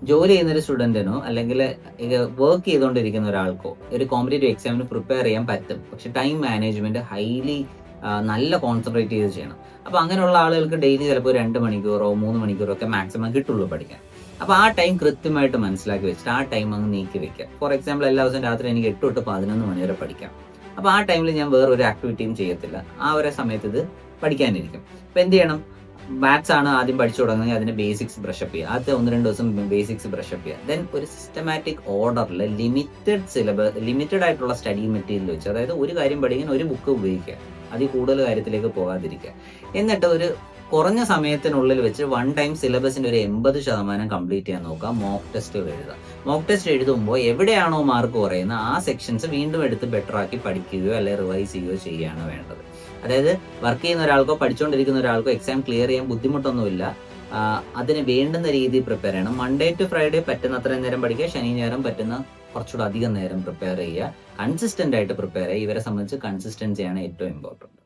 ജോലി ചെയ്യുന്നൊരു സ്റ്റുഡൻറ്റിനോ അല്ലെങ്കിൽ വർക്ക് ചെയ്തുകൊണ്ടിരിക്കുന്ന ഒരാൾക്കോ ഒരു കോമ്പറ്റേറ്റീവ് എക്സാമിന് പ്രിപ്പയർ ചെയ്യാൻ പറ്റും. പക്ഷെ ടൈം മാനേജ്മെന്റ് ഹൈലി നല്ല കോൺസെൻട്രേറ്റ് ചെയ്ത് ചെയ്യണം. അപ്പോൾ അങ്ങനെയുള്ള ആളുകൾക്ക് ഡെയിലി ചിലപ്പോൾ 2 മണിക്കൂറോ 3 മണിക്കൂറോ ഒക്കെ മാക്സിമം കിട്ടുള്ളൂ പഠിക്കാൻ. അപ്പോൾ ആ ടൈം കൃത്യമായിട്ട് മനസ്സിലാക്കി വെച്ചിട്ട് ആ ടൈം അങ്ങ് നീക്കി വെക്കുക. ഫോർ എക്സാമ്പിൾ എല്ലാ ദിവസവും രാത്രി എനിക്ക് 8 തൊട്ട് 11 മണി വരെ പഠിക്കാം. അപ്പോൾ ആ ടൈമിൽ ഞാൻ വേറൊരു ആക്ടിവിറ്റിയും ചെയ്യത്തില്ല. ആ ഒരു സമയത്ത് ഇത് പഠിക്കാനിരിക്കും. അപ്പോൾ എന്ത് ചെയ്യണം? മാത്സ് ആണ് ആദ്യം പഠിച്ചു തുടങ്ങുന്നത്, അതിന്റെ ബേസിക്സ് ബ്രഷപ്പ് ചെയ്യുക. ആദ്യത്തെ 1-2 ദിവസം ബേസിക്സ് ബ്രഷപ്പ് ചെയ്യുക. ദെൻ ഒരു സിസ്റ്റമാറ്റിക് ഓർഡറിൽ ലിമിറ്റഡ് ആയിട്ടുള്ള സ്റ്റഡി മെറ്റീരിയൽ വെച്ച്, അതായത് ഒരു കാര്യം പഠിക്കാൻ ഒരു ബുക്ക് ഉപയോഗിക്കുക, അതിൽ കൂടുതൽ കാര്യത്തിലേക്ക് പോകാതിരിക്കുക. എന്നിട്ട് ഒരു കുറഞ്ഞ സമയത്തിനുള്ളിൽ വെച്ച് വൺ ടൈം സിലബസിന്റെ ഒരു 80% കംപ്ലീറ്റ് ചെയ്യാൻ നോക്കുക. മോക്ക് ടെസ്റ്റുകൾ എഴുതുക. മോക്ക് ടെസ്റ്റ് എഴുതുമ്പോൾ എവിടെയാണോ മാർക്ക് കുറയുന്നത് ആ സെക്ഷൻസ് വീണ്ടും എടുത്ത് ബെറ്റർ ആക്കി പഠിക്കുകയോ അല്ലെങ്കിൽ റിവൈസ് ചെയ്യുകയോ ചെയ്യുകയാണ് വേണ്ടത്. അതായത് വർക്ക് ചെയ്യുന്ന ഒരാൾക്കോ പഠിച്ചുകൊണ്ടിരിക്കുന്ന ഒരാൾക്കോ എക്സാം ക്ലിയർ ചെയ്യാൻ ബുദ്ധിമുട്ടൊന്നുമില്ല. അതിന് വേണ്ടുന്ന രീതിയിൽ പ്രിപ്പയർ ചെയ്യണം. മൺഡേ ടു ഫ്രൈഡേ പറ്റുന്ന അത്രയും നേരം പഠിക്കുക, ശനി ഞായറും പറ്റുന്ന കുറച്ചുകൂടെ അധികം നേരം പ്രിപ്പയർ ചെയ്യുക. കൺസിസ്റ്റന്റ് ആയിട്ട് പ്രിപ്പയർ ചെയ്യുക. ഇവരെ സംബന്ധിച്ച് കൺസിസ്റ്റൻസിയാണ് ഏറ്റവും ഇമ്പോർട്ടൻറ്റ്.